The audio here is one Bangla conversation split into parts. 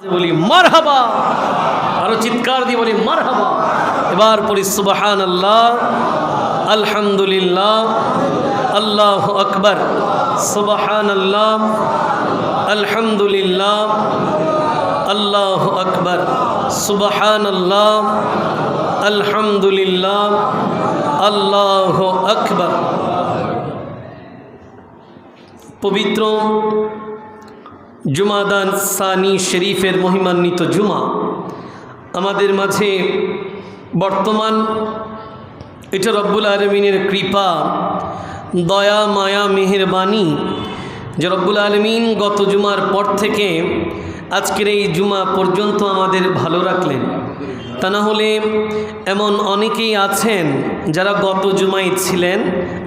বলি মারহাবা, আরো চিৎকার দিয়ে বলি মারহাবা। এবার পড়ি সুবহানাল্লাহ, আলহামদুলিল্লাহ, আল্লাহু আকবার। সুবহানাল্লাহ, আলহামদুলিল্লাহ, আল্লাহু আকবার। সুবহানাল্লাহ, আলহামদুলিল্লাহ, আল্লাহু আকবার। পবিত্র জুমাদান সানি শরীফের মহিমান্বিত জুমা আমাদের মাঝে বর্তমান। এটা রব্বুল আলমিনের কৃপা, দয়া, মায়া, মেহেরবানি যে রব্বুল আলমিন গত জুমার পর থেকে আজকের এই জুমা পর্যন্ত আমাদের ভালো রাখলেন। তা না হলে এমন অনেকেই আছেন যারা গত জুমায় ছিলেন,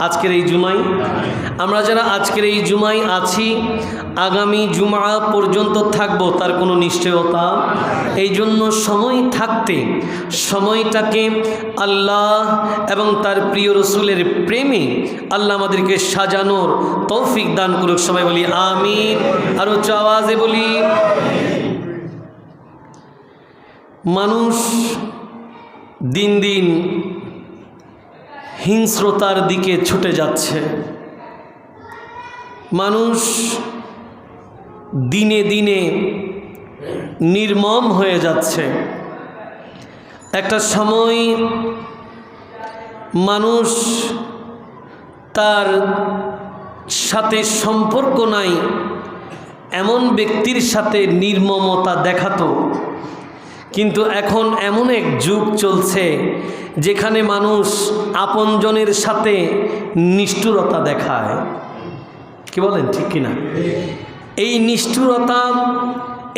আজকের এই জুমায়। আমরা যারা আজকের এই জুমায় আছি, আগামী জুমা পর্যন্ত থাকব তার কোনো নিশ্চয়তা। এই জন্য সময় থাকতে সময়টাকে আল্লাহ এবং তার প্রিয় রসুলের প্রেমে আল্লাহ আমাদেরকে সাজানোর তৌফিক দান করুক। সবাই বলি আমিন, আর উচ্চ আওয়াজে বলি। মানুষ দিন দিন হিংস্রতার দিকে ছুটে যাচ্ছে। মানুষ দিনে দিনে নির্মম হয়ে যাচ্ছে। একটা সময় মানুষ তার সাথে সম্পর্ক নাই এমন ব্যক্তির সাথে নির্মমতা দেখাতো, কিন্তু এখন এমন এক যুগ চলছে যেখানে মানুষ আপনজনের সাথে নিষ্ঠুরতা দেখায়। কি বলেন, ঠিক কিনা? এই নিষ্ঠুরতা,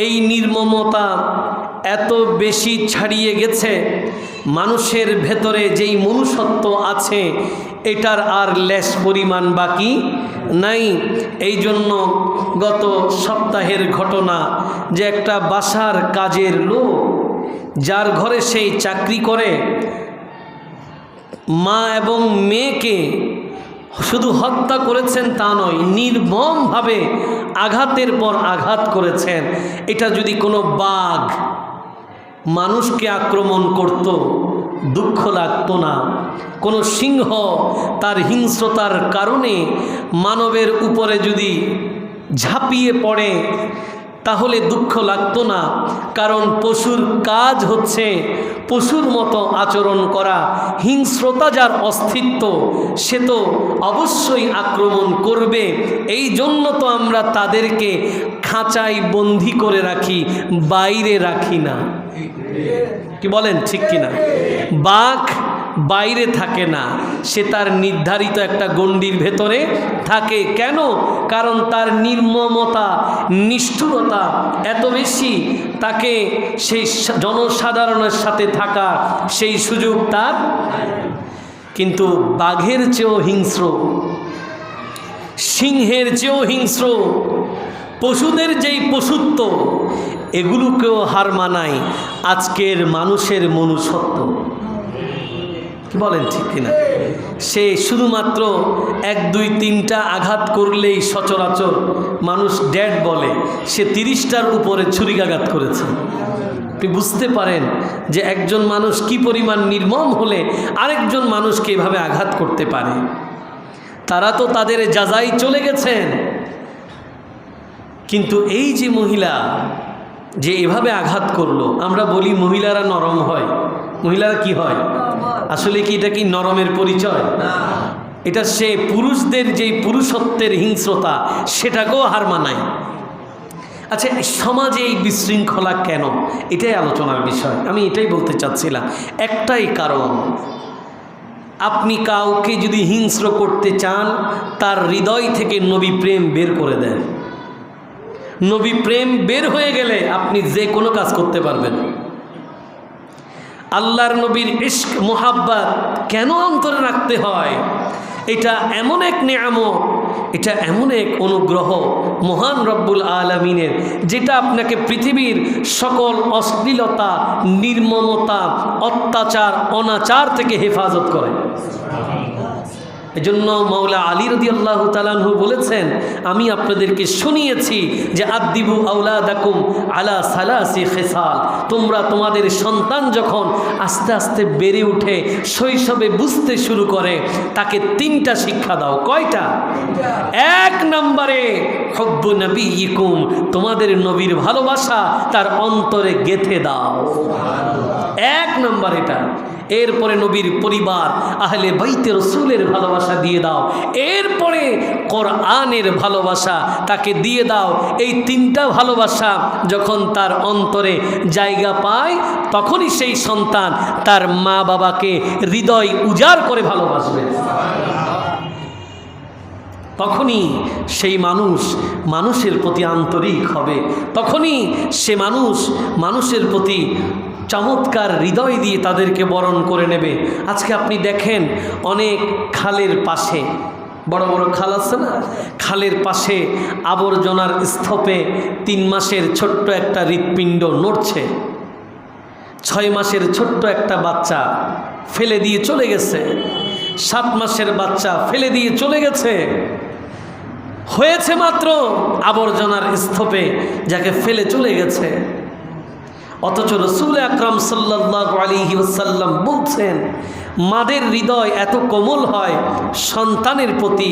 এই নির্মমতা এত বেশি ছাড়িয়ে গেছে, মানুষের ভেতরে যেই মনুষ্যত্ব আছে এটার আর লেশ পরিমাণ বাকি নাই। এই জন্য গত সপ্তাহের ঘটনা যে একটা বাসার কাজের লোক, যার ঘরে সেই চাকরি করে, মা এবং মেয়েকে শুধু হত্যা করেছেন তা নয়, নির্মমভাবে আঘাতের পর আঘাত করেছেন। এটা যদি কোনো বাঘ মানুষকে আক্রমণ করত দুঃখ লাগতো না। কোনো সিংহ তার হিংস্রতার কারণে মানবের উপরে যদি ঝাঁপিয়ে পড়ে তাহলে দুঃখ লাগতো না। কারণ পশুর কাজ হচ্ছে পশুর মতো আচরণ করা। হিংস্রতা যার অস্তিত্ব, সে তো অবশ্যই আক্রমণ করবে। এই জন্য তো আমরা তাদেরকে খাঁচায় বন্দি করে রাখি, বাইরে রাখি না। কি বলেন, ঠিক কিনা? বাঘ বাইরে থাকে না, সে তার নির্ধারিত একটা গণ্ডির ভেতরে থাকে। কেন? কারণ তার নির্মমতা, নিষ্ঠুরতা এত বেশি, তাকে সেই জনসাধারণের সাথে থাকা সেই সুযোগ তার। কিন্তু বাঘের চেয়েও হিংস্র, সিংহের চেয়েও হিংস্র, পশুদের যেই পশুত্ব, এগুলোকেও হার মানায় আজকের মানুষের মনুষ্যত্ব। কি বলেন, ঠিক কিনা? সে শুধুমাত্র 1, 2, 3টা আঘাত করলেই সচরাচর মানুষ ড্যাড বলে, সে 30টার উপরে ছুরিকাঘাত করেছে। আপনি বুঝতে পারেন যে একজন মানুষ কি পরিমাণ নির্মম হলে আরেকজন মানুষকে এভাবে আঘাত করতে পারে। তারা তো তাদের যাজাই চলে গেছেন, কিন্তু এই যে মহিলা যে এভাবে আঘাত করলো, আমরা বলি মহিলারা নরম হয়। মহিলারা কি হয়? আসলে কি এটা কি নরমের পরিচয়? এটা সে পুরুষদের যেই পুরুষত্বের হিংস্রতা, সেটাকেও হার মানায়। আচ্ছা, সমাজে এই বিশৃঙ্খলা কেন? এটাই আলোচনার বিষয়। আমি এটাই বলতে চাচ্ছিলাম। একটাই কারণ, আপনি কাউকে যদি হিংস্র করতে চান, তার হৃদয় থেকে নবী প্রেম বের করে দেন। নবী প্রেম বের হয়ে গেলে আপনি যে কোনো কাজ করতে পারবেন। আল্লাহর নবীর ইশক, মোহাব্বত কেন অন্তরে রাখতে হয়? এটা এমন এক নেয়ামত, এটা এমন এক অনুগ্রহ মহান রব্বুল আলামিনের, যেটা আপনাকে পৃথিবীর সকল অশ্লীলতা, নির্মমতা, অত্যাচার, অনাচার থেকে হেফাজত করে। এজন্য মাওলা আলী রাদিয়াল্লাহু তাআলা আনহু বলেছেন, আমি আপনাদেরকে শুনিয়েছি যে আদ্দিবু আওলাদাকুম আলা সালাসি খিসাল, তোমরা তোমাদের সন্তান যখন আস্তে আস্তে বেড়ে উঠে শৈশবে বুঝতে শুরু করে তাকে 3টা শিক্ষা দাও। কয়টা? 1 নম্বরে হুব্বু নবিয়িকুম, তোমাদের নবীর ভালোবাসা তার অন্তরে গেঁথে দাও। 1 নম্বর এটা। এরপরে নবীর পরিবার আহলে বাইতে রসুলের ভালোবাসা দিয়ে দাও। এরপরে কোরআনের ভালোবাসা তাকে দিয়ে দাও। এই 3টা ভালোবাসা যখন তার অন্তরে জায়গা পায় তখনই সেই সন্তান তার মা বাবাকে হৃদয় উজাড় করে ভালোবাসবে। তখনই সেই মানুষ মানুষের প্রতি আন্তরিক হবে, তখনই সে মানুষের প্রতি চমৎকার হৃদয় দিয়ে তাদেরকে বরণ করে নেবে। আজকে আপনি দেখেন অনেক খালের পাশে, বড় বড় খাল আছে না, খালের পাশে আবর্জনার স্তূপে 3 মাসের ছোট্ট একটা হৃৎপিণ্ড নড়ছে, 6 মাসের ছোট্ট একটা বাচ্চা ফেলে দিয়ে চলে গেছে, 7 মাসের বাচ্চা ফেলে দিয়ে চলে গেছে, হয়েছে মাত্র আবর্জনার স্তূপে যাকে ফেলে চলে গেছে। অথচ রাসূল আকরাম সাল্লাল্লাহু আলাইহি ওয়াসাল্লাম বলছেন, মাদের হৃদয় এত কোমল হয় সন্তানের প্রতি,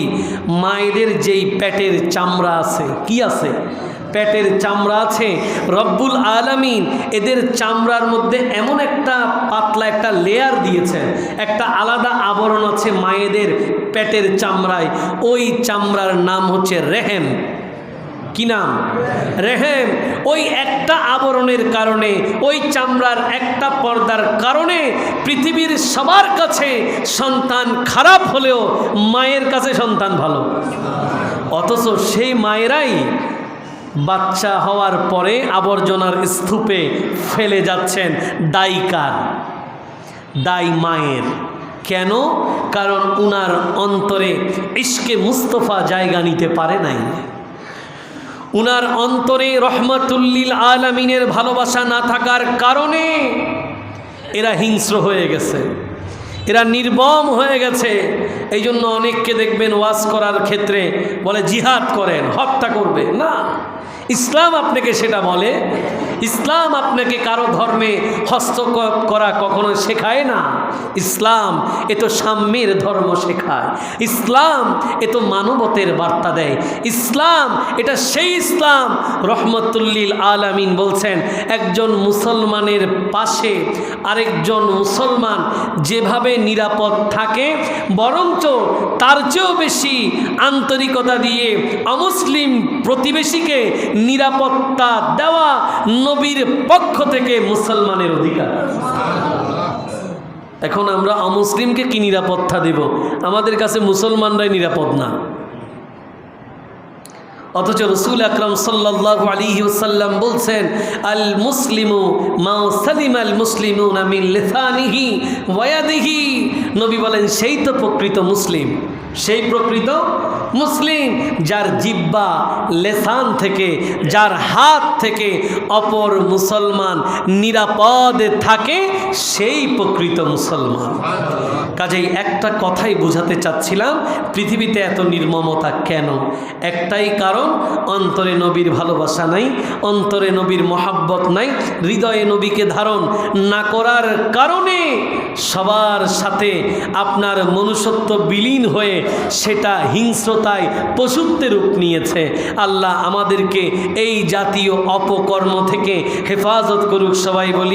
মায়েদের যেই পেটের চামড়া আছে, কি আছে? পেটের চামড়া আছে, রব্বুল আলামিন এদের চামড়ার মধ্যে এমন একটা পাতলা একটা লেয়ার দিয়েছেন, একটা আলাদা আবরণ আছে মায়েদের পেটের চামড়ায়, ওই চামড়ার নাম হচ্ছে রেহেম। কি নাম? রেহেম। ওই একটা আবরণের কারণে, ওই চামড়ার একটা পর্দার কারণে পৃথিবীর সবার কাছে সন্তান খারাপ হলেও মায়ের কাছে সন্তান ভালো। অথচ সেই মায়েরাই বাচ্চা হওয়ার পরে আবর্জনার স্তূপে ফেলে যাচ্ছেন। দায়ী কার? দায়ী মায়ের। কেন? কারণ উনার অন্তরে ইশকে মুস্তফা জায়গা নিতে পারে নাই, উনার অন্তরে রহমাতুল্লিল আলামিনের ভালোবাসা না থাকার কারণে এরা হিংস্র হয়ে গেছে, এরা নির্মম হয়ে গেছে। এই জন্য অনেককে দেখবেন ওয়াজ করার ক্ষেত্রে বলে জিহাদ করেন, হত্যা করবে না। ইসলাম আপনাকে সেটা বলে? ইসলাম আপনাকে কারো ধর্মে হস্তক্ষেপ করা কখনো শেখায় না। ইসলাম এ তো সাম্যের ধর্ম শেখায়, ইসলাম এ তো মানবতের বার্তা দেয়। ইসলাম এটা সেই ইসলাম, রহমতুল্লিল আলামিন বলছেন, একজন মুসলমানের পাশে আরেকজন মুসলমান যেভাবে নিরাপদ থাকে বরঞ্চ তার চেয়েও বেশি আন্তরিকতা দিয়ে অমুসলিম প্রতিবেশীকে নিরাপত্তা দেওয়া নবীর পক্ষ থেকে মুসলমানের অধিকার। এখন আমরা অমুসলিমকে কি নিরাপত্তা দেব? আমাদের কাছে মুসলমানরাই নিরাপদ না। অথচ রাসূল আকরাম সাল্লাল্লাহু আলাইহি ওয়াসাল্লাম বলছেন, আল মুসলিমু মা সালিমাল মুসলিমুনা মিন লিসানিহি ওয়া ইয়াদিহি। নবী বলেন, সেই তো প্রকৃত মুসলিম, সেই প্রকৃত মুসলিম যার জিহ্বা, লেসান থেকে, যার হাত থেকে অপর মুসলমান নিরাপদে থাকে, সেই প্রকৃত মুসলমান। কাজেই একটা কথাই বোঝাতে চাচ্ছিলাম, পৃথিবীতে এত নির্মমতা কেন? একটাই কারণ, অন্তরে নবীর ভালোবাসা নাই, অন্তরে নবীর মহাব্বত নাই, হৃদয়ে নবীকে ধারণ না করার কারণে সবার সাথে আপনার মনুষ্যত্ব বিলীন হয়ে সেটা হিংস্রতায় পশুত্বের রূপ নিয়েছে। আল্লাহ আমাদেরকে এই জাতীয় অপকর্ম থেকে হেফাজত করুক। সবাই বলি